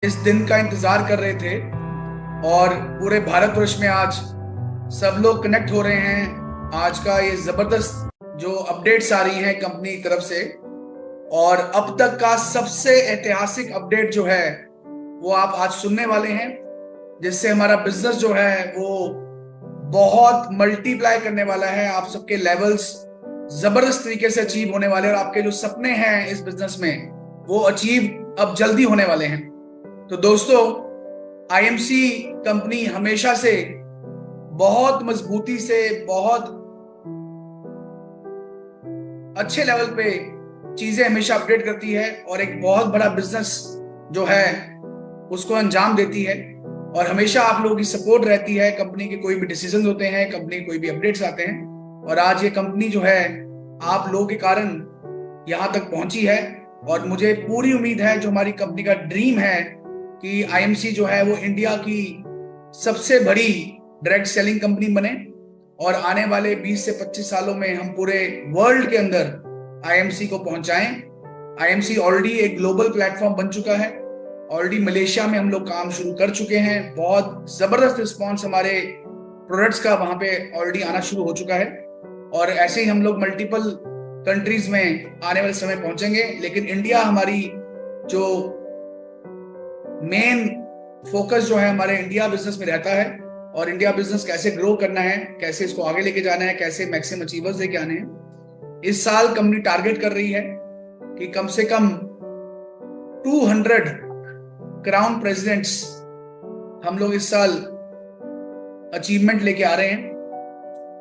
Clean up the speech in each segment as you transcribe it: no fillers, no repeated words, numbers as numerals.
इस दिन का इंतजार कर रहे थे और पूरे भारतवर्ष में आज सब लोग कनेक्ट हो रहे हैं। आज का ये जबरदस्त जो अपडेट्स आ रही हैं कंपनी की तरफ से, और अब तक का सबसे ऐतिहासिक अपडेट जो है वो आप आज सुनने वाले हैं, जिससे हमारा बिजनेस जो है वो बहुत मल्टीप्लाई करने वाला है। आप सबके लेवल्स जबरदस्त तरीके से अचीव होने वाले हैं और आपके जो सपने हैं इस बिजनेस में वो अचीव अब जल्दी होने वाले हैं। तो दोस्तों, आईएमसी कंपनी हमेशा से बहुत मजबूती से, बहुत अच्छे लेवल पे चीजें हमेशा अपडेट करती है और एक बहुत बड़ा बिजनेस जो है उसको अंजाम देती है, और हमेशा आप लोगों की सपोर्ट रहती है। कंपनी के कोई भी डिसीजन होते हैं, कंपनी के कोई भी अपडेट्स आते हैं, और आज ये कंपनी जो है आप लोगों के कारण यहां तक पहुंची है। और मुझे पूरी उम्मीद है, जो हमारी कंपनी का ड्रीम है कि आईएमसी जो है वो इंडिया की सबसे बड़ी डायरेक्ट सेलिंग कंपनी बने, और आने वाले 20 से 25 सालों में हम पूरे वर्ल्ड के अंदर आईएमसी को पहुंचाएं। आईएमसी ऑलरेडी एक ग्लोबल प्लेटफॉर्म बन चुका है। ऑलरेडी मलेशिया में हम लोग काम शुरू कर चुके हैं। बहुत जबरदस्त रिस्पॉन्स हमारे प्रोडक्ट्स का वहां पे ऑलरेडी आना शुरू हो चुका है, और ऐसे ही हम लोग मल्टीपल कंट्रीज में आने वाले समय पहुंचेंगे। लेकिन इंडिया हमारी जो मेन फोकस जो है हमारे इंडिया बिजनेस में रहता है, और इंडिया बिजनेस कैसे ग्रो करना है, कैसे इसको आगे लेके जाना है, कैसे मैक्सिमम अचीवर्स लेके आने हैं। इस साल कंपनी टारगेट कर रही है कि कम से कम 200 क्राउन प्रेसिडेंट्स हम लोग इस साल अचीवमेंट लेके आ रहे हैं।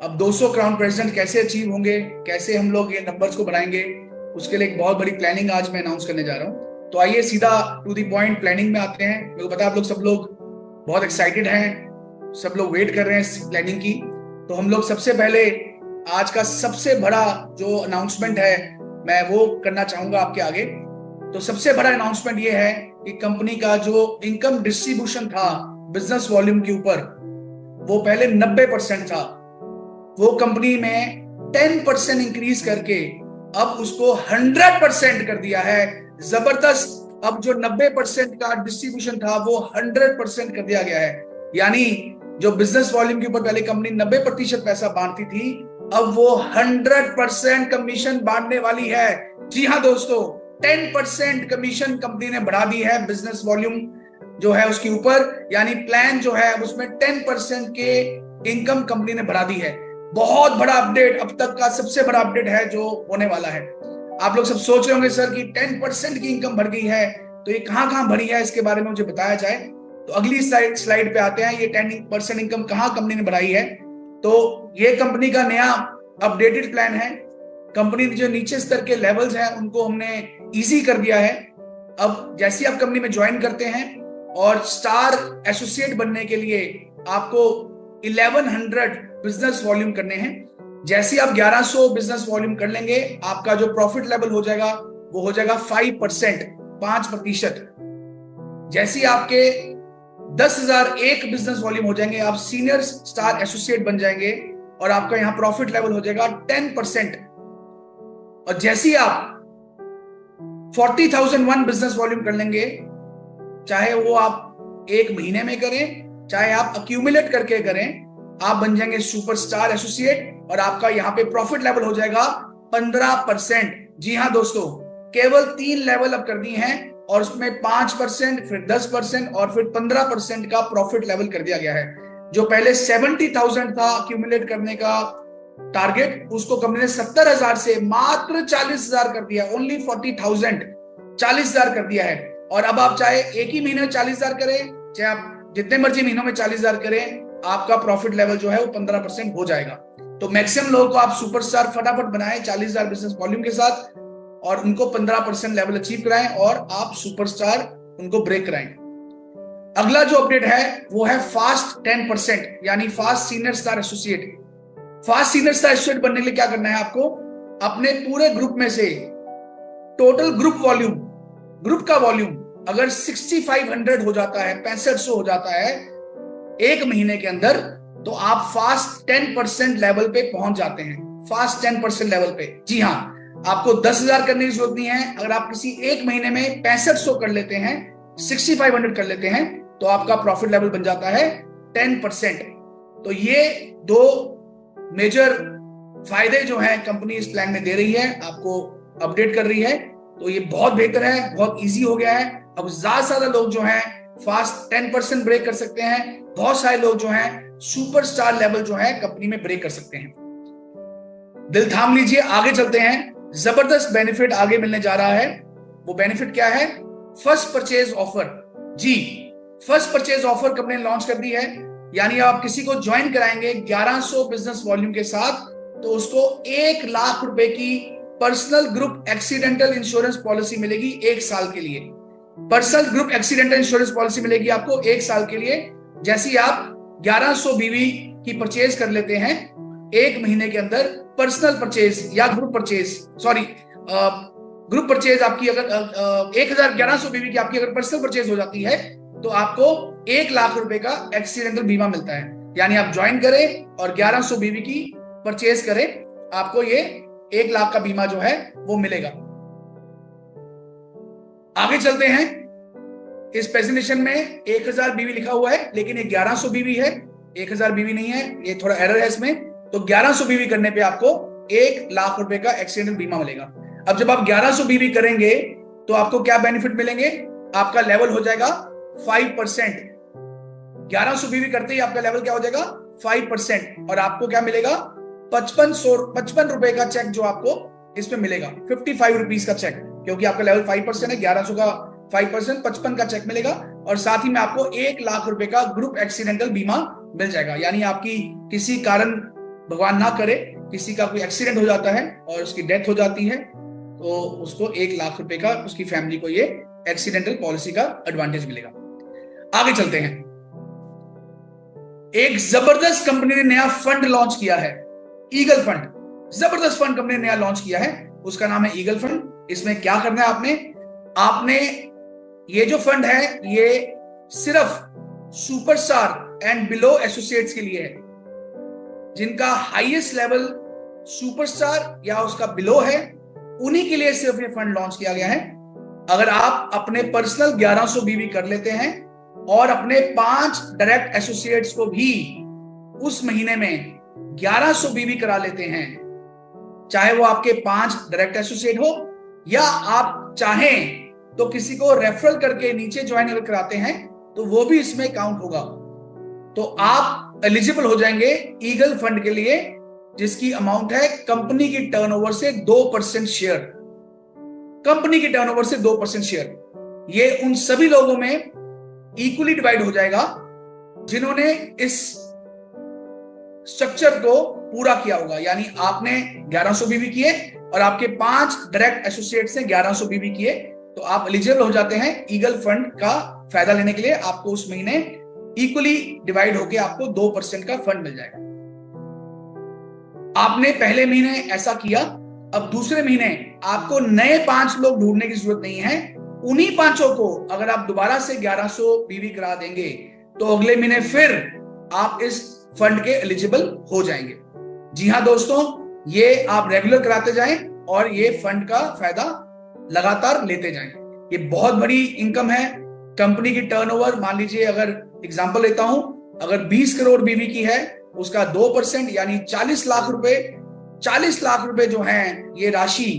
अब 200 क्राउन प्रेसिडेंट कैसे अचीव होंगे, कैसे हम लोग ये नंबर्स को बढ़ाएंगे, उसके लिए एक बहुत बड़ी प्लानिंग आज मैं अनाउंस करने जा रहा हूं। तो आइए सीधा टू द पॉइंट प्लानिंग में आते हैं। मेरे को पता है आप लोग सब लोग बहुत एक्साइटेड हैं, सब लोग वेट कर रहे हैं इस प्लानिंग की। तो हम लोग सबसे पहले आज का सबसे बड़ा जो अनाउंसमेंट है मैं वो करना चाहूंगा आपके आगे। तो सबसे बड़ा अनाउंसमेंट ये है कि कंपनी का जो इनकम डिस्ट्रीब्यूशन था बिजनेस वॉल्यूम के ऊपर, वो पहले 90% था, वो कंपनी में 10% इंक्रीज करके अब उसको 100% कर दिया है। जबरदस्त। अब जो 90% का डिस्ट्रीब्यूशन था वो 100% कर दिया गया है। यानी जो बिजनेस वॉल्यूम के ऊपर पहले कंपनी 90% पैसा बांटती थी, अब वो 100% कमीशन बांटने वाली है। जी हाँ दोस्तों, 10% कमीशन कंपनी ने बढ़ा दी है बिजनेस वॉल्यूम जो है उसके ऊपर। यानी प्लान जो है उसमें 10% के इनकम कंपनी ने बढ़ा दी है। बहुत बड़ा अपडेट, अब तक का सबसे बड़ा अपडेट है जो होने वाला है। आप लोग सब सोच रहे होंगे सर कि 10% की इनकम बढ़ गई है, तो ये कहां कहां बढ़ी है, इसके बारे में मुझे बताया जाए। तो अगली स्लाइड पे आते हैं। ये 10% इनकम कहां कंपनी ने बढ़ाई है। तो ये कंपनी का नया अपडेटेड प्लान है। कंपनी जो नीचे स्तर के लेवल्स हैं उनको हमने इजी कर दिया है। अब जैसे आप कंपनी में ज्वाइन करते हैं और स्टार एसोसिएट बनने के लिए आपको 1100 बिजनेस वॉल्यूम करने हैं। जैसे आप 1100 बिजनेस वॉल्यूम कर लेंगे, आपका जो प्रॉफिट लेवल हो जाएगा वो हो जाएगा 5%, 5%। जैसे आपके 10,001 बिजनेस वॉल्यूम हो जाएंगे, आप सीनियर स्टार एसोसिएट बन जाएंगे और आपका यहां प्रॉफिट लेवल हो जाएगा 10%। और जैसे ही आप 40,001 बिजनेस वॉल्यूम कर लेंगे, चाहे वो आप एक महीने में करें, चाहे आप अक्यूमुलेट करके करें, आप बन जाएंगे सुपरस्टार एसोसिएट और आपका यहां पे प्रॉफिट लेवल हो जाएगा 15%। जी हां दोस्तों, केवल 3 लेवल अब कर दी हैं, और उसमें 5%, फिर 10% और फिर 15% का प्रॉफिट लेवल कर दिया गया है। जो पहले 70,000 था अक्यूमुलेट करने का टारगेट, उसको कंपनी ने 70,000 से मात्र 40,000 कर दिया। ओनली 40,000, 40,000 कर दिया है। और अब आप चाहे एक ही महीने में 40,000 करें, चाहे आप जितने मर्जी महीनों में 40,000 करें, आपका प्रॉफिट लेवल जो है वो 15% हो जाएगा। तो मैक्सिमम लोगों को आप सुपरस्टार फटाफट बनाएं 40,000 बिजनेस वॉल्यूम के साथ, और उनको 15% लेवल अचीव कराएं और आप सुपरस्टार उनको ब्रेक कराएं। अगला जो अपडेट है वो है फास्ट 10%, यानी fast senior star associate. Fast senior star associate बनने के लिए क्या करना है आपको, अपने पूरे ग्रुप में से टोटल ग्रुप वॉल्यूम, ग्रुप का वॉल्यूम अगर 6500 हो जाता है, 6500 हो जाता है एक महीने के अंदर, तो आप फास्ट 10% लेवल पे पहुंच जाते हैं। फास्ट 10% लेवल पे। जी हाँ, आपको 10,000 करने की जरूरत नहीं है। अगर आप किसी एक महीने में 6500 कर लेते हैं, 6500 कर लेते हैं तो आपका प्रॉफिट लेवल बन जाता है 10%। तो ये दो मेजर फायदे जो हैं कंपनी इस प्लान में दे रही है, आपको अपडेट कर रही है। तो ये बहुत बेहतर है, बहुत इजी हो गया है। अब ज्यादा से ज्यादा लोग जो हैं फास्ट 10% ब्रेक कर सकते हैं। बहुत सारे लोग जो हैं सुपरस्टार लेवल जो है कंपनी में ब्रेक कर सकते हैं। दिल थाम लीजिए, आगे चलते हैं। जबरदस्त बेनिफिट आगे मिलने जा रहा है। वो बेनिफिट क्या है? First purchase offer. जी, फर्स्ट परचेज ऑफर कंपनी ने लॉन्च कर दी है। यानी आप किसी को ज्वाइन कराएंगे 1100 बिजनेस वॉल्यूम के साथ तो उसको 1 लाख रुपए की personal group accidental insurance policy मिलेगी 1 साल के लिए। Personal group accidental insurance policy मिलेगी आपको 1 साल के लिए। जैसे ही आप 1100 बीवी की परचेज कर लेते हैं, 1 महीने के अंदर पर्सनल परचेज या ग्रुप परचेज, ग्रुप परचेज आपकी अगर 1100 बीवी की आपकी अगर पर्सनल परचेज हो जाती है तो आपको 1 लाख रुपए का एक्सीडेंटल बीमा मिलता है। यानी आप ज्वाइन करें और 1100 बीवी की परचेज करें, आपको ये 1 लाख का बीमा जो है वो मिलेगा। आगे चलते हैं। इस प्रेजेंटेशन में 1000 बीवी लिखा हुआ है लेकिन ये 1100 बीवी है, 1000 बीवी नहीं है, ये थोड़ा एरर है इसमें। तो 1100 बीवी करने पे आपको 1 लाख रुपए का एक्सीडेंटल बीमा मिलेगा। अब जब आप 1100 बीवी करेंगे तो आपको क्या बेनिफिट मिलेंगे? आपका लेवल हो जाएगा 5%। 1100 बीवी करते ही आपका लेवल क्या हो जाएगा? 5%। और आपको क्या मिलेगा? 55 रुपए का चेक जो आपको इसमें मिलेगा, 55 रुपीज का चेक, क्योंकि आपका लेवल 5% है। 1100 का 5%, 55 का चेक मिलेगा। और साथ ही में आपको 1 लाख रुपए का ग्रुप एक्सीडेंटल बीमा मिल जाएगा। यानी आपकी किसी कारण, भगवान ना करे, किसी का कोई एक्सीडेंट हो जाता है और उसकी डेथ हो जाती है तो उसको 1 लाख रुपए का, उसकी फैमिली को ये एक्सीडेंटल पॉलिसी का एडवांटेज मिलेगा। आगे चलते हैं। एक जबरदस्त कंपनी ने नया फंड लॉन्च किया है, ईगल फंड। जबरदस्त फंड कंपनी ने नया लॉन्च किया है, उसका नाम है ईगल फंड। इसमें क्या करना है आपने ये जो फंड है ये सिर्फ सुपरस्टार एंड बिलो एसोसिएट्स के लिए है। जिनका हाईएस्ट लेवल सुपरस्टार या उसका बिलो है, उन्हीं के लिए सिर्फ ये फंड लॉन्च किया गया है। अगर आप अपने पर्सनल 1100 बीवी कर लेते हैं और अपने 5 डायरेक्ट एसोसिएट्स को भी उस महीने में 1100 बीवी करा लेते हैं, चाहे वो आपके 5 डायरेक्ट एसोसिएट हो या आप चाहें तो किसी को रेफरल करके नीचे ज्वाइन अगर कराते हैं तो वो भी इसमें काउंट होगा। तो आप एलिजिबल हो जाएंगे ईगल फंड के लिए, जिसकी अमाउंट है कंपनी की टर्नओवर से 2% शेयर। कंपनी की टर्नओवर से 2% शेयर ये उन सभी लोगों में इक्वली डिवाइड हो जाएगा जिन्होंने इस स्ट्रक्चर को पूरा किया होगा। यानी आपने 1100 बीवी किए और आपके 5 डायरेक्ट एसोसिएट्स ने 1100 बीवी किए तो आप एलिजिबल हो जाते हैं ईगल फंड का फायदा लेने के लिए। आपको उस महीने इक्वली डिवाइड होके आपको 2% का फंड मिल जाएगा। आपने पहले महीने ऐसा किया, अब दूसरे महीने आपको नए 5 लोग ढूंढने की जरूरत नहीं है। उन्हीं 5 को अगर आप दोबारा से 1100 बीवी करा देंगे तो अगले महीने फिर आप इस फंड के एलिजिबल हो जाएंगे। जी हां दोस्तों, ये आप रेगुलर कराते जाएं और ये फंड का फायदा लगातार लेते जाएं। ये बहुत बड़ी इनकम है। कंपनी की टर्नओवर मान लीजिए, अगर एग्जांपल लेता हूं, अगर 20 करोड़ बीवी की है, उसका 2% यानी 40 लाख रुपए, 40 लाख रुपए जो हैं ये राशि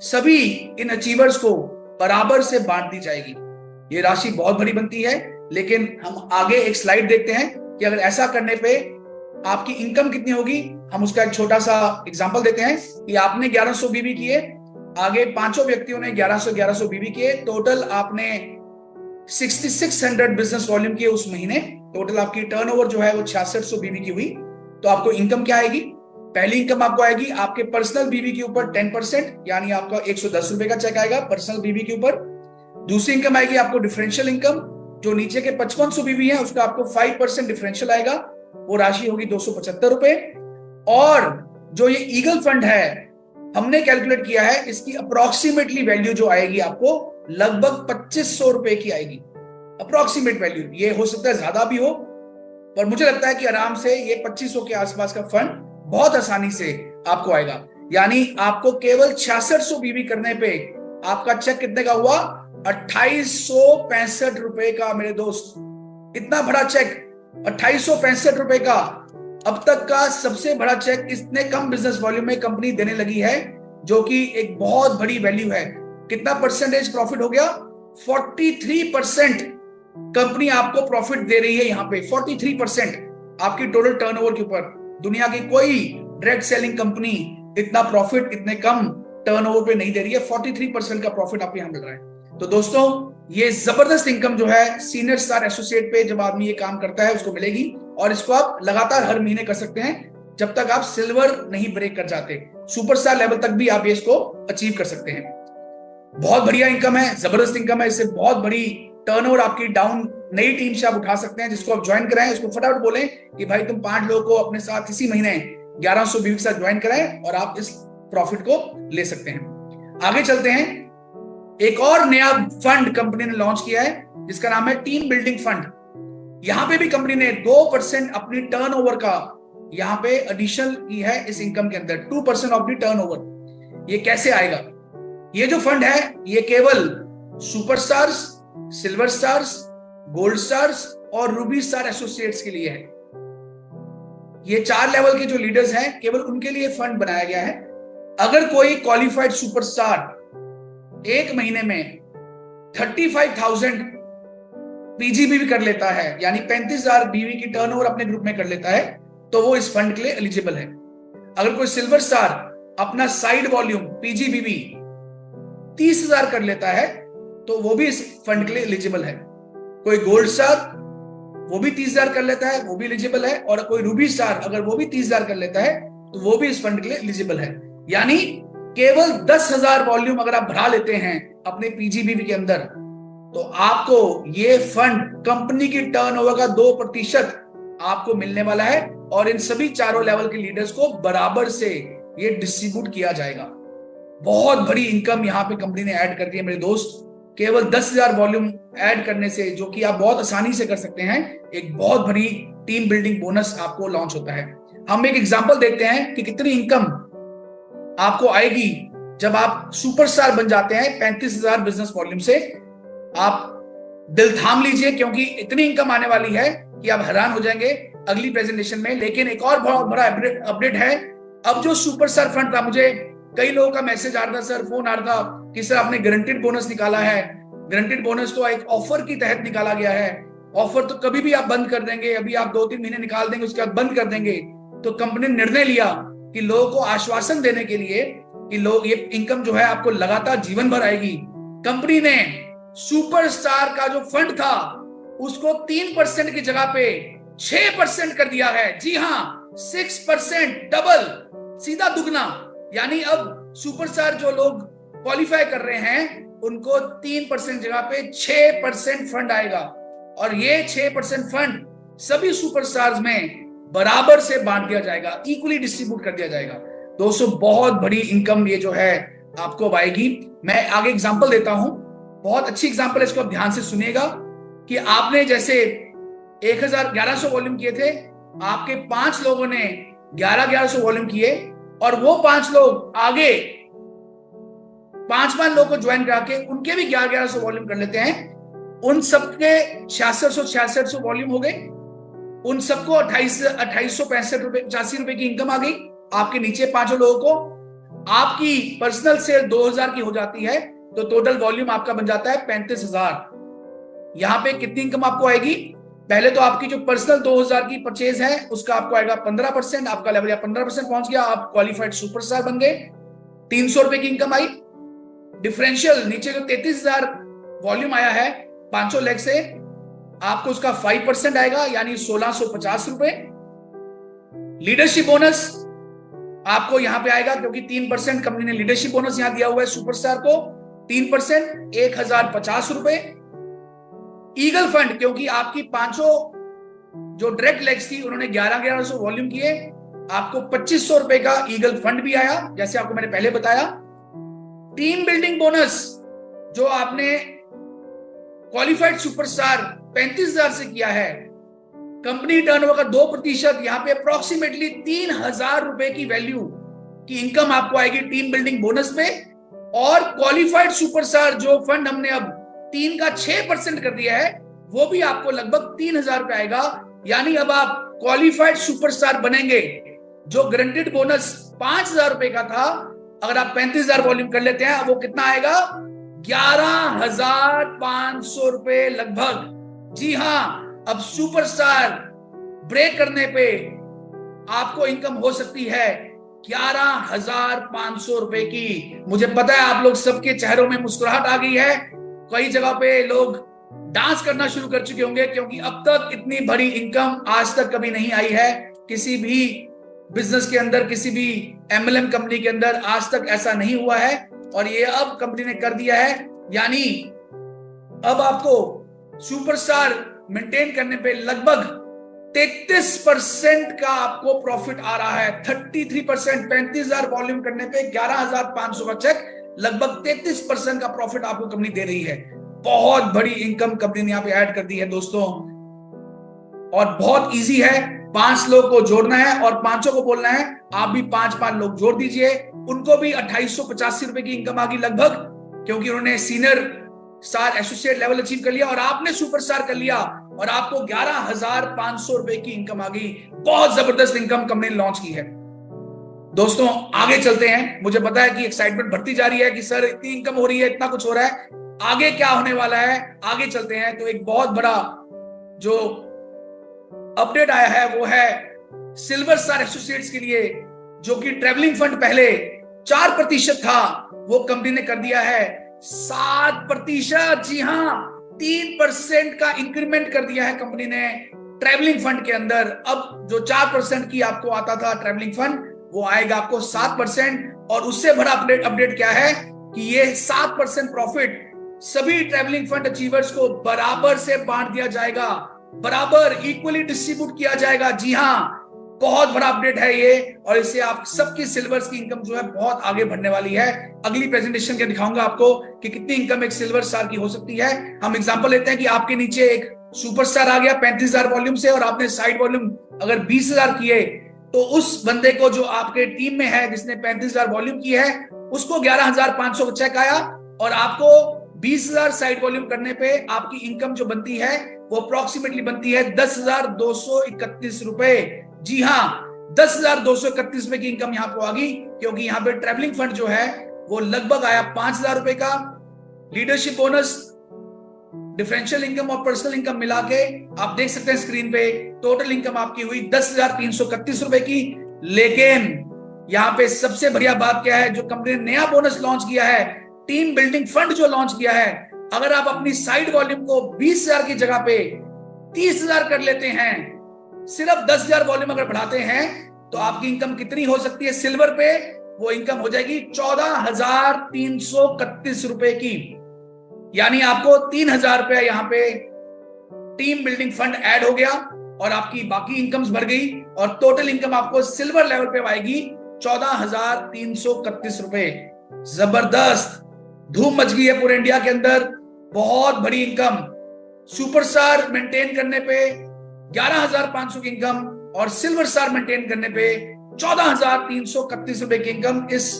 सभी इन अचीवर्स को बराबर से बांट दी जाएगी। ये राशि बहुत बड़ी बनती है। लेकिन हम आगे एक स्लाइड देखते हैं कि अगर ऐसा करने पे आपकी इनकम कितनी होगी। हम उसका एक छोटा सा एग्जांपल देते हैं कि आपने 1100 बीवी किए, आगे 5 व्यक्तियों ने 1100 बीवी किए, टोटल आपने 6600 बिजनेस वॉल्यूम किए उस महीने। टोटल आपकी टर्नओवर जो है वो 6600 बीवी की हुई। तो आपको इनकम क्या आएगी? पहली इनकम आपको आएगी आपके पर्सनल बीवी के ऊपर 10%, यानी आपका 110 रुपए का चेक आएगा पर्सनल बीवी के ऊपर। दूसरी इनकम आएगी आपको डिफरेंशियल इनकम, जो नीचे के 5500 बीवी है उसका आपको 5% डिफरेंशियल आएगा, वो राशि होगी 275 रुपए। और जो ये ईगल फंड है हमने कैलकुलेट किया है, इसकी अप्रोक्सीमेटली वैल्यू जो आएगी आपको लगभग 2500 रुपए की आएगी। अप्रोक्सीमेट वैल्यू, ये हो सकता है ज्यादा भी हो, पर मुझे लगता है कि आराम से ये 2500 के आसपास का फंड बहुत आसानी से आपको आएगा। यानी आपको केवल 6600 बीवी करने पे आपका चेक कितने का हुआ? ₹2865 का मेरे दोस्त, इतना बड़ा चेक, ₹2865 का अब तक का सबसे बड़ा चेक इतने कम बिजनेस वॉल्यूम में कंपनी देने लगी है, जो कि एक बहुत बड़ी वैल्यू है। कितना परसेंटेज प्रॉफिट हो गया? 43% कंपनी आपको प्रॉफिट दे रही है यहाँ पे। 43% आपकी टोटल टर्नओवर के ऊपर। दुनिया की कोई डायरेक्ट सेलिंग कंपनी इतना प्रॉफिट इतने कम टर्नओवर पे नहीं दे रही है। 43% का प्रॉफिट आपको यहाँ मिल रहा है। तो दोस्तों, ये जबरदस्त इनकम जो है सीनियर स्टार एसोसिएट पे जब आदमी ये काम करता है उसको मिलेगी, और इसको आप लगातार हर महीने कर सकते हैं जब तक आप सिल्वर नहीं ब्रेक कर जाते। सुपरस्टार लेवल तक भी आप इसको अचीव कर सकते हैं। बहुत बढ़िया इनकम है, जबरदस्त इनकम है। इससे बहुत बड़ी टर्नओवर आपकी डाउन नई टीम से आप उठा सकते हैं। जिसको आप ज्वाइन कराएं उसको फटाफट बोलें कि भाई तुम 5 लोगों को अपने साथ इसी महीने 1100 के साथ ज्वाइन कराएं और आप इस प्रॉफिट को ले सकते हैं। आगे चलते हैं। एक और नया फंड कंपनी ने लॉन्च किया है जिसका नाम है टीम बिल्डिंग फंड। यहां पे भी कंपनी ने 2% अपनी टर्नओवर का यहां पे एडिशन की है इस इनकम के अंदर। 2% ऑफ दी टर्नओवर। ये कैसे आएगा? ये जो फंड है ये केवल superstars, silver stars, gold stars और रूबी स्टार एसोसिएट्स के लिए है। ये 4 लेवल के जो लीडर्स हैं केवल उनके लिए फंड बनाया गया है। अगर कोई क्वालिफाइड सुपरस्टार एक महीने में 35,000 पीजीबीवी कर लेता है, यानी 35,000 बीवी की टर्नओवर अपने ग्रुप में कर लेता है, तो वो इस फंड के लिए एलिजिबल है। अगर कोई सिल्वर स्टार अपना साइड वॉल्यूम पीजीबीवी 30,000 कर लेता है तो वो भी इस फंड के लिए एलिजिबल है। कोई गोल्ड स्टार वो भी 30,000 कर लेता है, वो भी एलिजिबल है। और कोई रूबी स्टार अगर वो भी 30,000 कर लेता है तो वो भी इस फंड के लिए एलिजिबल है। यानी केवल 10,000 वॉल्यूम अगर आप भरा लेते हैं अपने पीजीबीवी के अंदर, तो आपको ये फंड कंपनी की टर्नओवर का 2% आपको मिलने वाला है। और इन सभी चारों लेवल के लीडर्स को बराबर से ये डिस्ट्रीब्यूट किया जाएगा। बहुत बड़ी इनकम यहाँ पे कंपनी ने ऐड कर दी है मेरे दोस्त। केवल 10,000 वॉल्यूम ऐड करने से, जो कि आप बहुत आसानी से कर सकते हैं, एक बहुत बड़ी टीम बिल्डिंग बोनस आपको लॉन्च होता है। हम एक एग्जांपल देखते हैं कि कितनी इनकम आपको आएगी जब आप सुपरस्टार बन जाते हैं 35,000 बिजनेस वॉल्यूम से। आप दिल थाम लीजिए क्योंकि इतनी इनकम आने वाली है कि आप हैरान हो जाएंगे अगली प्रेजेंटेशन में। लेकिन एक और बहुत बड़ा अपडेट है। अब जो सुपरस्टार फंड था, मुझे कई लोगों का मैसेज आ रहा था, सर फोन आ रहा था कि सर आपने गारंटीड बोनस निकाला है। गारंटीड बोनस तो एक ऑफर की तहत निकाला गया है। ऑफर तो कभी भी आप बंद कर देंगे, अभी आप 2-3 महीने निकाल देंगे उसके बाद बंद कर देंगे। तो कंपनी ने निर्णय लिया कि लोगों को आश्वासन देने के लिए कि लोग ये इनकम जो है आपको लगातार जीवन भर आएगी, कंपनी ने सुपरस्टार का जो फंड था उसको 3% की जगह पे 6% कर दिया है। जी हाँ, 6%, डबल, सीधा दुगना। यानी अब सुपरस्टार जो लोग क्वालिफाई कर रहे हैं उनको 3% जगह पे 6% फंड आएगा। और ये 6% फंड सभी सुपरस्टार्स में बराबर से बांट दिया जाएगा, इक्वली डिस्ट्रीब्यूट कर दिया जाएगा। दोस्तों, बहुत बड़ी इनकम ये जो है आपको आएगी। मैं आगे एग्जांपल देता हूं, बहुत अच्छी एग्जांपल है, इसको आप ध्यान से सुनिएगा। कि आपने जैसे 1100 वॉल्यूम किए थे, आपके 5 लोगों ने 1100 वॉल्यूम किए और वो 5 लोग आगे 5 लोगों को ज्वाइन करा के उनके भी 1100 वॉल्यूम कर लेते हैं। उन सबके 6600 वॉल्यूम हो गए। उन सबको 2865 रुपए 85 रुपए की इनकम आ गई। आपके नीचे 5 लोगों को आपकी पर्सनल सेल 2000 की हो जाती है, तो टोटल वॉल्यूम आपका बन जाता है 35,000। यहां पे कितनी इनकम आपको आएगी? पहले तो आपकी जो पर्सनल 2000 की परचेज है उसका आपको आएगा 15%। आपका लेवल या 15% पहुंच गया, आप क्वालिफाइड सुपरस्टार बन गए। 300 रुपए की इनकम आई। डिफरेंशियल नीचे जो 33,000 वॉल्यूम आया है 500 लेग से, आपको उसका 5% आएगा, यानी 1650 रुपए। लीडरशिप बोनस आपको यहां पे आएगा क्योंकि 3% कंपनी ने लीडरशिप बोनस यहां दिया हुआ है सुपरस्टार को। 3% 1050 रुपए। ईगल फंड, क्योंकि आपकी 500 जो डायरेक्ट लेग्स थी उन्होंने 1100 वॉल्यूम किए, आपको 2500 रुपए का ईगल फंड भी आया, जैसे आपको मैंने पहले बताया। टीम बिल्डिंग बोनस जो आपने क्वालिफाइड सुपरस्टार 35,000 से किया है, कंपनी टर्नओवर का 2%, यहां पे अप्रोक्सीमेटली 3,000 रुपए की वैल्यू की इनकम आपको आएगी टीम बिल्डिंग बोनस में। और क्वालिफाइड सुपरस्टार जो फंड हमने अब 3 का 6% कर दिया है, वो भी आपको लगभग 3,000 रुपए आएगा। यानी अब आप क्वालिफाइड सुपरस्टार बनेंगे। जो गारंटेड बोनस 5,000 रुपए का था, अगर आप 35,000 वॉल्यूम कर लेते हैं, अब वो कितना आएगा? 11,500 रुपए लगभग। जी हाँ, अब सुपरस्टार ब्रेक करने पे आपको इनकम हो सकती है 11,500 रुपए की। मुझे पता है आप लोग सबके चेहरों में मुस्कुराहट आ गई है, कई जगह पे लोग डांस करना शुरू कर चुके होंगे, क्योंकि अब तक इतनी बड़ी इनकम आज तक कभी नहीं आई है किसी भी बिजनेस के अंदर, किसी भी एमएलएम कंपनी के अंदर आज तक ऐसा नहीं हुआ है, और ये अब कंपनी ने कर दिया है। यानी अब आपको सुपरस्टार मेंटेन करने पे लगभग 33% का आपको प्रॉफिट आ रहा है। 33%, 35,000 वॉल्यूम करने पे 11,500 का चेक, लगभग 33% का प्रॉफिट आपको कंपनी दे रही है। बहुत बड़ी इनकम कंपनी ने यहाँ पे ऐड कर दी है दोस्तों, और बहुत इजी है। 5 लोग को जोड़ना है और 5 को बोलना है आप भी 5-5 लोग जोड़ दीजिए। उनको भी 2885 रुपए की इनकम आ गई लगभग, क्योंकि उन्होंने senior star associate level achieve कर लिया और आपने सुपरस्टार कर लिया, और आपको 11,500 रुपए की इनकम आ गई। बहुत जबरदस्त इनकम कंपनी ने लॉन्च की है दोस्तों। आगे चलते हैं। मुझे पता है कि एक्साइटमेंट बढ़ती जा रही है कि सर इतनी इनकम हो रही है, इतना कुछ हो रहा है, आगे क्या होने वाला है। आगे चलते हैं। तो एक बहुत बड़ा जो अपडेट आया है वो है सिल्वर स्टार एसोसिएट्स के लिए, जो कि ट्रैवलिंग फंड पहले 4% था, वो कंपनी ने कर दिया है 7%। जी हाँ, 3% का इंक्रीमेंट कर दिया है कंपनी ने ट्रैवलिंग फंड के अंदर। अब जो 4% की आपको आता था ट्रैवलिंग फंड, वो आएगा आपको 7%। और उससे बड़ा अपडेट क्या है कि ये 7% प्रॉफिट सभी ट्रैवलिंग फंड अचीवर्स को बराबर से बांट दिया जाएगा, बराबर इक्वली डिस्ट्रीब्यूट किया जाएगा। जी हाँ, बहुत बड़ा अपडेट है ये, और इससे आप सबकी सिल्वर्स की इनकम जो है बहुत आगे बढ़ने वाली है। अगली प्रेजेंटेशन के दिखाऊंगा आपको कि कितनी इनकम एक सिल्वर स्टार की हो सकती है। हम एग्जांपल लेते हैं कि आपके नीचे एक सुपरस्टार आ गया 35,000 वॉल्यूम से, और आपने साइड वॉल्यूम अगर 20,000 किए, तो उस बंदे को जो आपके टीम में है जिसने 35,000 वॉल्यूम की है, उसको 11,500 चेक आया, और आपको 20,000 साइड वॉल्यूम करने पे आपकी इनकम जो बनती है वो अप्रोक्सीमेटली बनती है 10,231 रुपए। जी हाँ, 10,231 रुपए की इनकम यहाँ पे आ गई, क्योंकि यहाँ पे ट्रैवलिंग फंड जो है वो लगभग आया 5,000 रुपए का। लीडरशिप बोनस, डिफरेंशियल इनकम और पर्सनल इनकम मिला के आप देख सकते हैं स्क्रीन पे, टोटल इनकम आपकी हुई 10,331 रुपए की। लेकिन यहाँ पे सबसे बढ़िया बात क्या है, जो कंपनी ने नया बोनस लॉन्च किया है, टीम बिल्डिंग फंड जो लॉन्च किया है, अगर आप अपनी साइड वॉल्यूम को 20,000 की जगह पे 30,000 कर लेते हैं, सिर्फ 10,000 वॉल्यूम अगर बढ़ाते हैं, तो आपकी इनकम कितनी हो सकती है सिल्वर पे? वो इनकम हो जाएगी 14,331 रुपए की। यानी आपको 3,000 रुपया यहाँ पे टीम बिल्डिंग फंड ऐड हो गया, और आपकी बाकी इनकम्स बढ़ गई, और टोटल इनकम आपको सिल्वर लेवल पे आएगी 14,331 रुपए। जबरदस्त धूम मच गई है पूरे इंडिया के अंदर, बहुत बड़ी इनकम। सुपरस्टार मेंटेन करने पे 11,500 की इनकम, और सिल्वर स्टार मेंटेन करने पे 14,331 रुपए की इनकम इस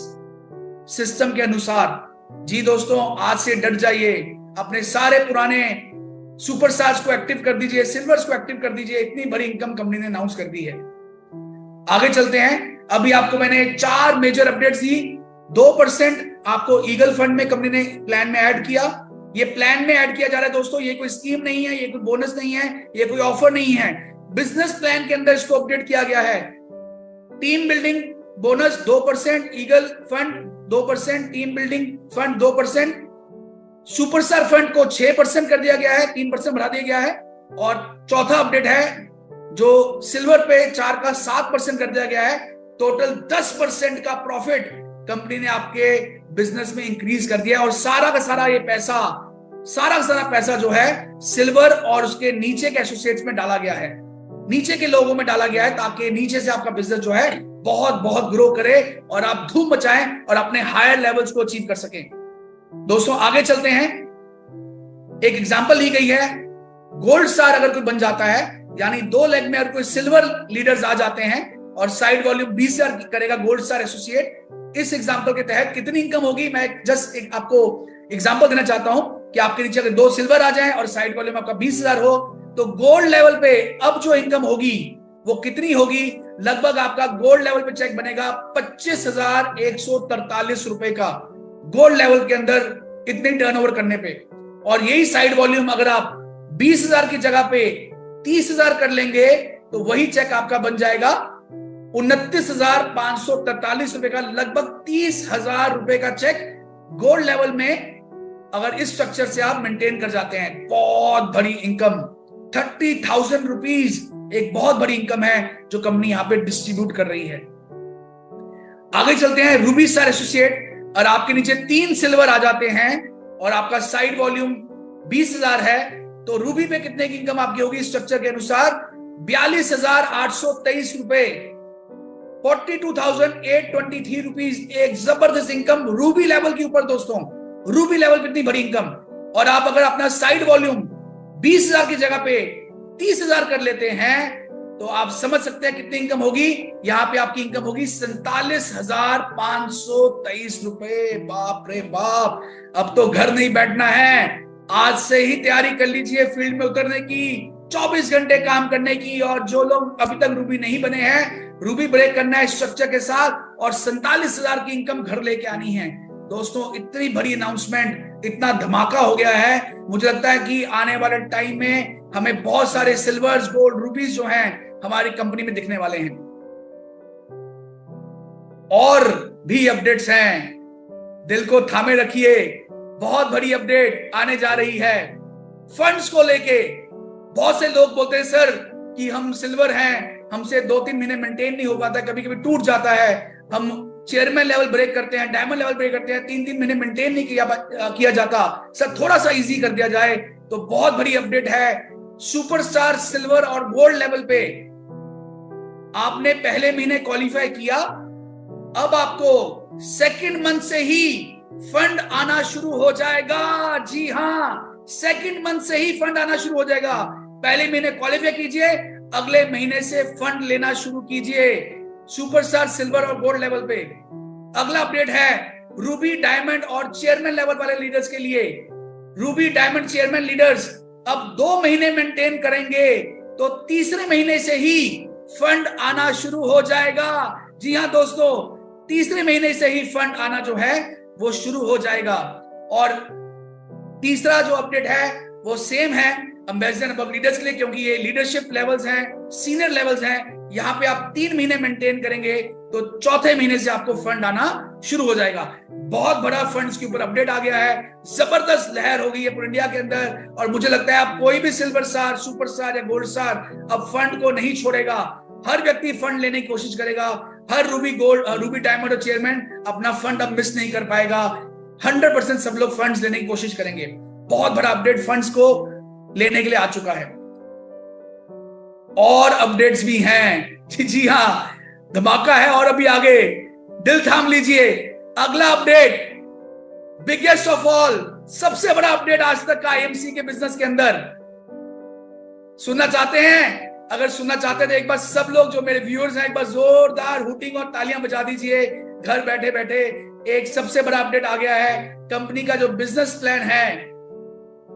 सिस्टम के अनुसार। जी दोस्तों, आज से डट जाइए, अपने सारे पुराने सुपरस्टार्स को एक्टिव कर दीजिए, सिल्वर्स को एक्टिव कर दीजिए। इतनी बड़ी इनकम कंपनी ने अनाउंस कर दी है। आगे चलते हैं। अभी आपको मैंने 4 मेजर अपडेट्स दी। 2% आपको ईगल फंड में कंपनी ने प्लान में ऐड किया। ये प्लान में ऐड किया जा रहा है दोस्तों, ये कोई स्कीम नहीं है, ये कोई बोनस नहीं है, ये कोई ऑफर नहीं है, बिजनेस प्लान के अंदर इसको अपडेट किया गया है। Team building bonus 2%, eagle fund 2%, team building fund 2%, superstar fund को 6% कर दिया गया है, 3% बढ़ा दिया गया है। और चौथा अपडेट है जो सिल्वर पे 4 का 7% कर दिया गया है। टोटल 10% का प्रॉफिट कंपनी ने आपके बिजनेस में इंक्रीज कर दिया, और सारा का सारा ये पैसा, सारा का सारा पैसा जो है सिल्वर और उसके नीचे के एसोसिएट्स में डाला गया है, नीचे के लोगों में डाला गया है, ताकि नीचे से आपका बिजनेस जो है बहुत बहुत ग्रो करे और आप धूम मचाएं और अपने हायर लेवल्स को अचीव कर सकें। दोस्तों आगे चलते हैं। एक एग्जांपल ली गई है, गोल्ड स्टार अगर कोई बन जाता है, यानी 2 लेग में अगर कोई सिल्वर लीडर्स आ जाते हैं और साइड वॉल्यूम 20,000 करेगा गोल्ड स्टार एसोसिएट, इस एग्जांपल के तहत कितनी इनकम होगी, मैं जस्ट आपको एग्जांपल देना चाहता हूं कि आपके नीचे अगर 2 सिल्वर आ जाए और साइड वॉल्यूम आपका 20,000 हो, तो गोल्ड लेवल पे अब जो इनकम होगी वो कितनी होगी? लगभग आपका गोल्ड लेवल पे चेक बनेगा 25,143 रुपए का, गोल्ड लेवल के अंदर इतने टर्नओवर करने पे। और यही साइड वॉल्यूम अगर आप 20,000 की जगह पे 30,000 कर लेंगे तो वही चेक आपका बन जाएगा 29,543 रुपए का, लगभग 30,000 रुपए का चेक गोल्ड लेवल में अगर इस स्ट्रक्चर से आप मेंटेन कर जाते हैं। बहुत बड़ी इनकम, 30,000 रुपीज एक बहुत बड़ी इनकम है जो कंपनी यहां पे डिस्ट्रीब्यूट कर रही है। आगे चलते हैं, रूबी स्टार एसोसिएट, और आपके नीचे 3 सिल्वर आ जाते हैं और आपका साइड वॉल्यूम 20,000 है, तो रूबी पे कितने की इनकम आपकी होगी स्ट्रक्चर के अनुसार? 42,823 रुपए, 42,823 रुपीज, एक जबरदस्त इनकम रूबी लेवल के ऊपर दोस्तों। रूबी लेवल पे इतनी बड़ी इनकम, और आप अगर अपना साइड वॉल्यूम 20,000 की जगह पे 30,000 कर लेते हैं तो आप समझ सकते हैं कितनी इनकम होगी। यहां पे आपकी इनकम होगी 47,523 रुपए। बाप रे बाप, अब तो घर नहीं बैठना है, आज से ही तैयारी कर लीजिए फील्ड में उतरने की, 24 घंटे काम करने की। और जो लोग अभी तक रूबी नहीं बने हैं, रूबी ब्रेक करना है स्ट्रक्चर के साथ और 47,000 की इनकम घर लेके आनी है दोस्तों। इतनी बड़ी अनाउंसमेंट, इतना धमाका हो गया है, मुझे लगता है कि आने वाले टाइम में हमें बहुत सारे सिल्वर्स, गोल्ड, रूबीज जो हैं हमारी कंपनी में दिखने वाले हैं। और भी अपडेट्स हैं, दिल को थामे रखिए, बहुत बड़ी अपडेट आने जा रही है फंड्स को लेके। बहुत से लोग बोलते हैं सर कि हम सिल्वर हैं, हमसे 2-3 महीने मेंटेन नहीं हो पाता, कभी कभी टूट जाता है, हम चेयरमैन लेवल ब्रेक करते हैं, डायमंड लेवल ब्रेक करते हैं, 3-3 महीने मेंटेन नहीं किया जाता, सर थोड़ा सा इजी कर दिया जाए। तो बहुत बड़ी अपडेट है, सुपरस्टार सिल्वर और गोल्ड लेवल पे आपने पहले महीने क्वालिफाई किया, अब आपको सेकंड मंथ से ही फंड आना शुरू हो जाएगा। जी हाँ, सेकंड मंथ से ही फंड आना शुरू हो जाएगा। पहले महीने क्वालिफाई कीजिए, अगले महीने से फंड लेना शुरू कीजिए सुपरस्टार सिल्वर और गोल्ड लेवल पे। अगला अपडेट है रूबी, डायमंड और चेयरमैन लेवल वाले लीडर्स के लिए। रूबी, डायमंड, चेयरमैन लीडर्स अब 2 महीने मेंटेन करेंगे तो तीसरे महीने से ही फंड आना शुरू हो जाएगा। जी हाँ दोस्तों, तीसरे महीने से ही फंड आना जो है वो शुरू हो जाएगा। और तीसरा जो अपडेट है वो सेम है एम्बेसडर अबव लीडर्स के लिए, क्योंकि ये लीडरशिप लेवल्स हैं, सीनियर लेवल्स हैं। यहाँ पे आप 3 महीने मेंटेन करेंगे तो चौथे महीने से आपको फंड आना शुरू हो जाएगा। बहुत बड़ा फंड्स के ऊपर अपडेट आ गया है, जबरदस्त लहर हो गई है पूरे इंडिया के अंदर। और मुझे लगता है आप कोई भी सिल्वर स्टार, सुपर स्टार या गोल्ड स्टार अब फंड को नहीं छोड़ेगा, हर व्यक्ति फंड लेने की कोशिश करेगा। हर रूबी गोल्ड, रूबी डायमंड और चेयरमैन अपना फंड अब मिस नहीं कर पाएगा। 100% सब लोग फंड्स लेने की कोशिश करेंगे। बहुत बड़ा अपडेट फंड्स को लेने के लिए आ चुका है। और अपडेट्स भी हैं, जी हाँ, धमाका है और अभी आगे, दिल थाम लीजिए। अगला अपडेट, बिगेस्ट ऑफ ऑल, सबसे बड़ा अपडेट आज तक का आईएमसी के बिजनेस के अंदर। सुनना चाहते हैं? अगर सुनना चाहते हैं तो एक बार सब लोग जो मेरे व्यूअर्स हैं एक बार जोरदार हुटिंग और तालियां बजा दीजिए। घर बैठे बैठे एक सबसे बड़ा अपडेट आ गया है। कंपनी का जो बिजनेस प्लान है,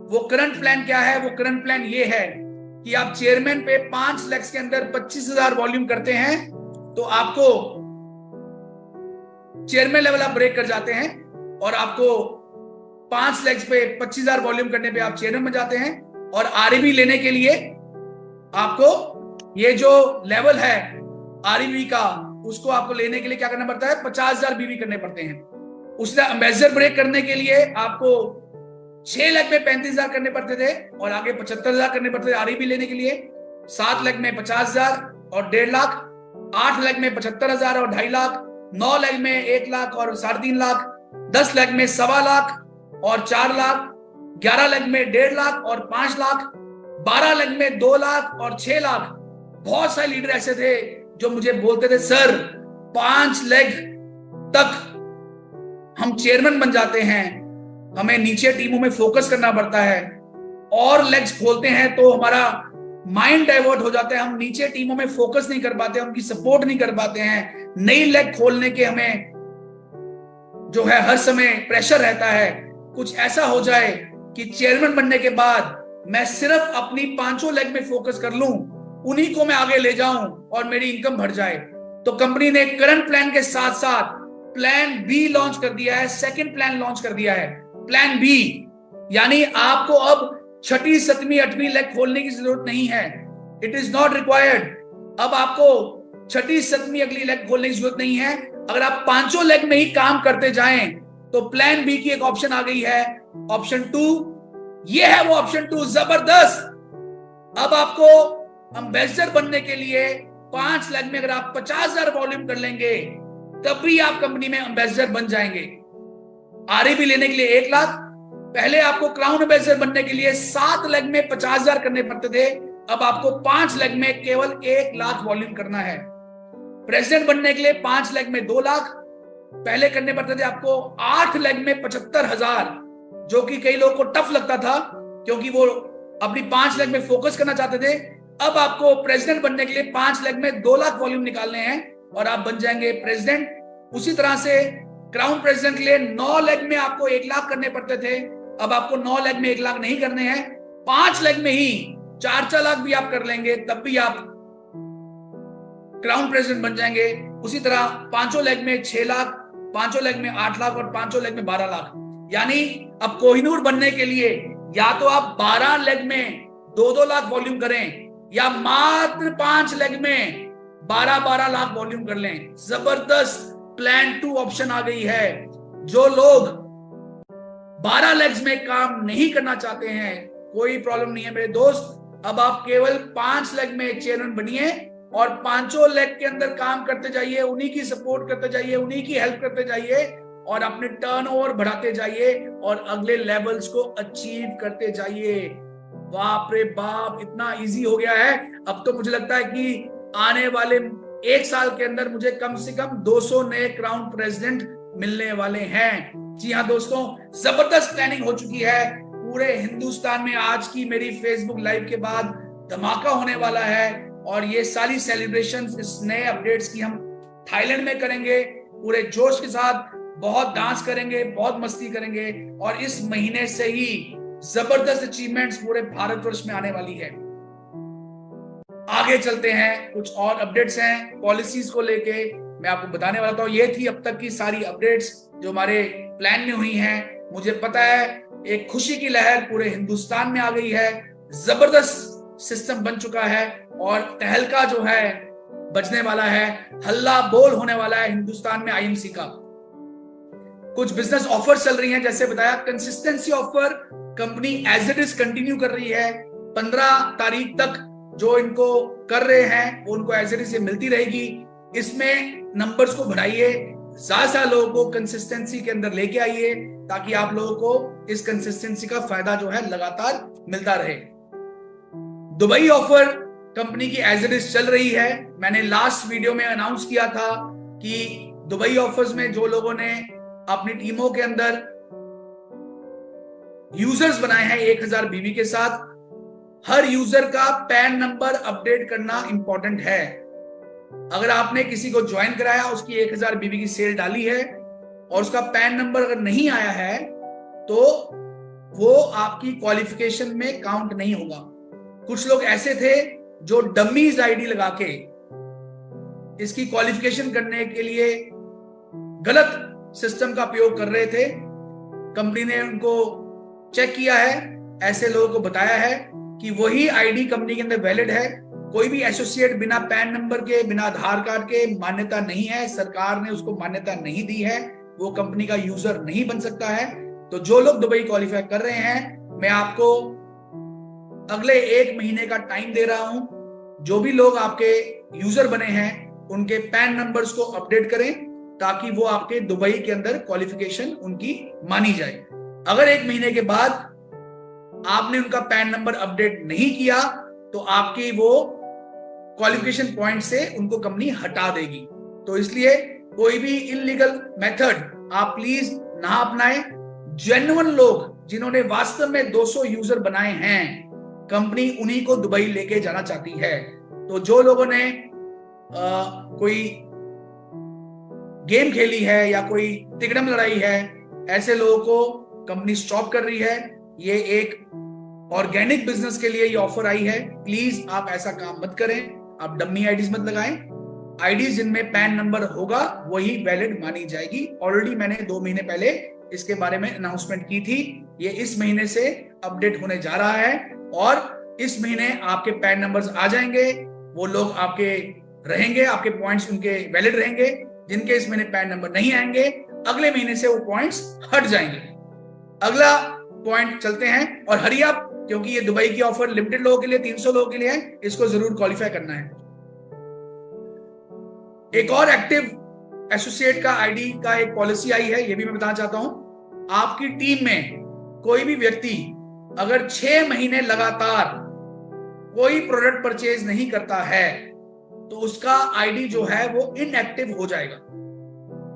वो करंट प्लान क्या है? वो करंट प्लान ये है कि आप चेयरमैन पे 5 लाख के अंदर 25,000 वॉल्यूम करते हैं तो आपको चेयरमैन लेवल आप ब्रेक कर जाते हैं, और आपको 5 लाख पे 25,000 वॉल्यूम करने पे आप चेयरमैन में जाते हैं। और आरईबी लेने के लिए आपको ये जो लेवल है आरईबी का, उसको आपको लेने के लिए क्या करना पड़ता है? 50,000 बीवी करने पड़ते हैं। उसने एम्बेसडर ब्रेक करने के लिए आपको 6 लाख में 35,000 करने पड़ते थे और आगे 75,000 करने पड़ते थे आरईबी लेने के लिए। 7 लाख में 50,000 और 1.5 लाख, 8 लाख में 75,000 और 2.5 लाख, 9 लाख में 1 लाख और 3.5 लाख, 10 लाख में 1.25 लाख और 4 लाख, 11 लाख में 1.5 लाख और 5 लाख, 12 लाख में 2 लाख और 6 लाख। बहुत सारे लीडर ऐसे थे जो मुझे बोलते थे सर 5 लाख तक हम चेयरमैन बन जाते हैं, हमें नीचे टीमों में फोकस करना पड़ता है, और लेग्स खोलते हैं तो हमारा माइंड डाइवर्ट हो जाता है, हम नीचे टीमों में फोकस नहीं कर पाते, उनकी सपोर्ट नहीं कर पाते हैं। नई लेग खोलने के हमें जो है हर समय प्रेशर रहता है, कुछ ऐसा हो जाए कि चेयरमैन बनने के बाद मैं सिर्फ अपनी 5 लेग में फोकस कर लूं, उन्हीं को मैं आगे ले जाऊं और मेरी इनकम बढ़ जाए। तो कंपनी ने करंट प्लान के साथ साथ प्लान बी लॉन्च कर दिया है, सेकंड प्लान लॉन्च कर दिया है, प्लान बी। यानी आपको अब छठी, 7वीं, 8वीं लेग खोलने की जरूरत नहीं है, इट इज नॉट रिक्वायर्ड। अब आपको छठी, 7वीं अगली लेग खोलने की जरूरत नहीं है। अगर आप 5 लेग में ही काम करते जाएं तो प्लान बी की एक ऑप्शन आ गई है, ऑप्शन 2। ये है वो ऑप्शन 2, जबरदस्त। अब आपको एम्बेसडर बनने के लिए 5 लेग में अगर आप 50,000 वॉल्यूम कर लेंगे तब भी आप कंपनी में एम्बेसडर बन जाएंगे। आरईबी लेने के लिए 1 लाख, पहले आपको क्राउन एम्बेसडर बनने के लिए 7 लेग में 50,000 करने पड़ते थे, अब आपको 5 लेग में केवल 1 लाख वॉल्यूम करना है। प्रेसिडेंट बनने के लिए 5 लेग में 2 लाख, पहले करने पड़ते थे आपको 8 लेग में 75,000, जो कि कई लोगों को टफ लगता था क्योंकि वो अपनी 5 लेग में फोकस करना चाहते थे। अब आपको प्रेसिडेंट बनने के लिए 5 लेग में 2 लाख वॉल्यूम निकालने हैं और आप बन जाएंगे प्रेसिडेंट। उसी तरह से क्राउन प्रेसिडेंट के लिए 9 लेग में आपको 1 लाख करने पड़ते थे, अब आपको 9 लेग में 1 लाख नहीं करने हैं, 5 लेग में ही 4-4 लाख भी आप कर लेंगे तब भी आप क्राउन प्रेसिडेंट बन जाएंगे। उसी तरह 5 लेग में 6 लाख, 5 लेग में 8 लाख और 5 लेग में 12 लाख। यानी अब कोहिनूर बनने के लिए या तो आप 12 लेग में 2-2 लाख वॉल्यूम करें या मात्र 5 लेग में 12-12 लाख वॉल्यूम कर लें। जबरदस्त प्लान 2 ऑप्शन आ गई है। जो लोग 12 लेग्स में काम नहीं करना चाहते हैं, कोई प्रॉब्लम नहीं है मेरे दोस्त, अब आप केवल 5 लेग में चेयरमैन बनिए और 5 लेग के अंदर काम करते जाइए, उन्हीं की सपोर्ट करते जाइए, उन्हीं की हेल्प करते जाइए और अपने टर्नओवर बढ़ाते जाइए और अगले लेवल्स को अचीव करते जाइए। बाप रे बाप, इतना इजी हो गया है। अब तो मुझे लगता है कि आने वाले 1 साल के अंदर मुझे कम से कम 200 नए क्राउन प्रेसिडेंट मिलने वाले हैं। जी हाँ दोस्तों, जबरदस्त प्लानिंग हो चुकी है पूरे हिंदुस्तान में। आज की मेरी फेसबुक लाइव के बाद धमाका होने वाला है और ये सारी सेलिब्रेशंस, इस नए अपडेट्स की हम थाईलैंड में करेंगे पूरे जोश के साथ। बहुत डांस करेंगे, बहुत मस्ती करेंगे और इस महीने से ही जबरदस्त अचीवमेंट्स पूरे भारतवर्ष में आने वाली है। आगे चलते हैं, कुछ और अपडेट्स हैं पॉलिसीज को लेके मैं आपको बताने वाला था। ये थी अब तक की सारी अपडेट्स जो हमारे प्लान में हुई हैं। मुझे पता है एक खुशी की लहर पूरे हिंदुस्तान में आ गई है, जबरदस्त सिस्टम बन चुका है और तहलका जो है बचने वाला है, हल्ला बोल होने वाला है हिंदुस्तान में आईएमसी का। कुछ बिजनेस ऑफर चल रही हैं, जैसे बताया consistency offer company as it is continue कर रही है। 15 तारीख तक जो इनको कर रहे हैं वो उनको एज इट इज मिलती रहेगी। इसमें नंबर्स को बढ़ाइए, ज्यादा लोगों को कंसिस्टेंसी के अंदर लेके आइए ताकि आप लोगों को इस कंसिस्टेंसी का फायदा जो है लगातार मिलता रहे। दुबई ऑफर कंपनी की एज इट इज चल रही है। मैंने लास्ट वीडियो में अनाउंस किया था कि दुबई ऑफर्स में जो लोगों ने अपनी टीमों के अंदर यूजर्स बनाए हैं 1000 बीबी के साथ, हर यूजर का पैन नंबर अपडेट करना इंपॉर्टेंट है। अगर आपने किसी को ज्वाइन कराया, उसकी 1000 बीबी की सेल डाली है और उसका पैन नंबर अगर नहीं आया है तो वो आपकी क्वालिफिकेशन में काउंट नहीं होगा। कुछ लोग ऐसे थे जो डमीज आईडी लगा के इसकी क्वालिफिकेशन करने के लिए गलत सिस्टम का प्रयोग कर रहे थे। कंपनी ने उनको चेक किया है, ऐसे लोगों को बताया है कि वही आईडी कंपनी के अंदर वैलिड है। कोई भी एसोसिएट बिना पैन नंबर के, बिना आधार कार्ड के मान्यता नहीं है, सरकार ने उसको मान्यता नहीं दी है, वो कंपनी का यूजर नहीं बन सकता है। तो जो लोग दुबई क्वालिफाई कर रहे हैं, मैं आपको अगले 1 महीने का टाइम दे रहा हूं। जो भी लोग आपके यूजर बने हैं उनके पैन नंबर्स को अपडेट करें ताकि वो आपके दुबई के अंदर क्वालिफिकेशन उनकी मानी जाए। अगर 1 महीने के बाद आपने उनका पैन नंबर अपडेट नहीं किया तो आपकी वो क्वालिफिकेशन पॉइंट से उनको कंपनी हटा देगी। तो इसलिए कोई भी इलीगल मेथड आप प्लीज ना अपनाएं। जेन्युइन लोग जिन्होंने वास्तव में 200 यूजर बनाए हैं, कंपनी उन्हीं को दुबई लेके जाना चाहती है। तो जो लोगों ने कोई गेम खेली है या कोई तिकड़म लड़ाई है, ऐसे लोगों को कंपनी स्टॉप कर रही है। ये एक ऑर्गेनिक बिजनेस के लिए ये ऑफर आई है। प्लीज आप ऐसा काम मत करें, आप डम्मी आईडीज मत लगाएं। आईडीज जिनमें पैन नंबर होगा वही वैलिड मानी जाएगी। ऑलरेडी मैंने 2 महीने पहले इसके बारे में अनाउंसमेंट की थी। ये इस महीने से अपडेट होने जा रहा है और इस महीने आपके पैन नंबर्स आ जाएंगे। वो लोग आपके रहेंगे, आपके पॉइंट्स उनके वैलिड रहेंगे। जिनके इस महीने पैन नंबर नहीं आएंगे, अगले महीने से वो पॉइंट्स हट जाएंगे। अगला पॉइंट चलते हैं। और हरी अप, क्योंकि ये दुबई की ऑफर लिमिटेड लोगों के लिए, 300 लोगों के लिए है, इसको जरूर क्वालिफाई करना है। एक और एक्टिव एसोसिएट का आईडी का एक पॉलिसी आई है, ये भी मैं बताना चाहता हूं। आपकी टीम में कोई भी व्यक्ति अगर 6 महीने लगातार कोई प्रोडक्ट परचेज नहीं करता है तो उसका आईडी जो है वो इनएक्टिव हो जाएगा।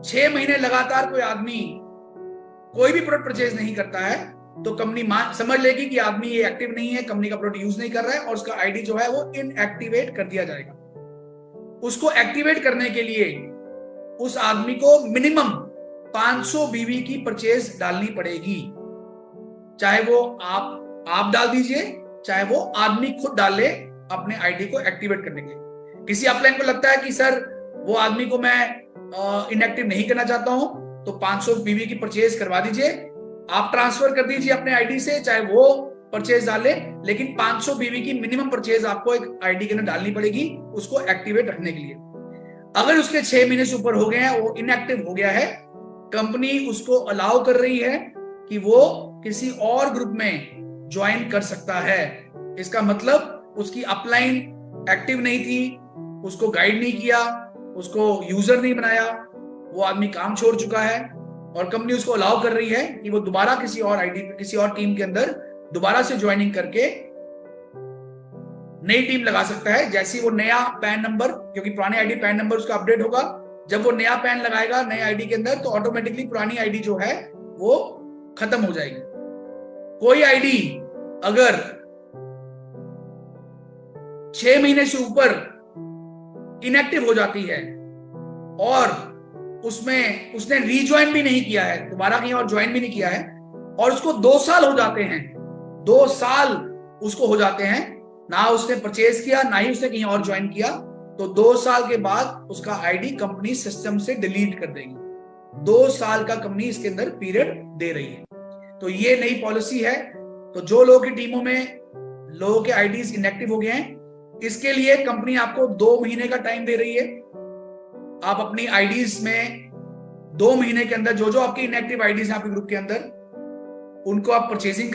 6 महीने लगातार कोई आदमी कोई भी प्रोडक्ट परचेज नहीं करता है तो कंपनी समझ लेगी कि आदमी ये एक्टिव नहीं है, कंपनी का प्रोडक्ट यूज नहीं कर रहा है, और उसका आईडी जो है वो इनएक्टिवेट कर दिया जाएगा। उसको एक्टिवेट करने के लिए उस आदमी को मिनिमम 500 बीवी की परचेज डालनी पड़ेगी। चाहे वो आप डाल दीजिए, चाहे वो आदमी खुद डाल ले अपने आईडी को एक्टिवेट करने के लिए। किसी अपलाइन को लगता है कि सर वो आदमी को मैं इनएक्टिव नहीं करना चाहता हूं, तो 500 बीवी की परचेज करवा दीजिए, आप ट्रांसफर कर दीजिए अपने आईडी से, चाहे वो परचेज डाले, लेकिन 500 बीवी की मिनिमम परचेज आपको एक आईडी के अंदर डालनी पड़ेगी उसको एक्टिवेट रखने के लिए। अगर उसके 6 महीने से ऊपर हो गए हैं, वो इनएक्टिव हो गया है, कंपनी उसको अलाउ कर रही है कि वो किसी और ग्रुप में ज्वाइन कर सकता है। इसका मतलब उसकी अपलाइन एक्टिव नहीं थी, उसको गाइड नहीं किया, उसको यूजर नहीं बनाया, वो आदमी काम छोड़ चुका है, और कंपनी उसको अलाउ कर रही है कि वो दोबारा किसी और आईडी, किसी और टीम के अंदर दोबारा से ज्वाइनिंग करके नई टीम लगा सकता है। जैसे वो नया पैन नंबर, क्योंकि पुराने आईडी पैन नंबर उसका अपडेट होगा, जब वो नया पैन लगाएगा नए आईडी के अंदर तो ऑटोमेटिकली पुरानी आईडी जो है वो खत्म हो जाएगी। कोई आईडी अगर 6 महीने से ऊपर इनएक्टिव हो जाती है और उसमें उसने रीज्वाइन भी नहीं किया है, दोबारा कहीं और ज्वाइन भी नहीं किया है, और उसको 2 साल हो जाते हैं, 2 साल उसको हो जाते हैं, ना उसने परचेज किया ना ही उसने कहीं और ज्वाइन किया, तो 2 साल के बाद उसका आईडी कंपनी सिस्टम से डिलीट कर देगी। 2 साल का कंपनी इसके अंदर पीरियड दे रही है। तो ये नई पॉलिसी है। तो जो लोगों की टीमों में लोगों के आईडीज इनएक्टिव हो गए हैं, इसके लिए कंपनी आपको 2 महीने का टाइम दे रही है। आप अपनी आईडीज में 2 महीने के अंदर जो जो आपकी इनएक्टिव आईडीज हैं आपके ग्रुप के अंदर, उनको आप परचेजिंग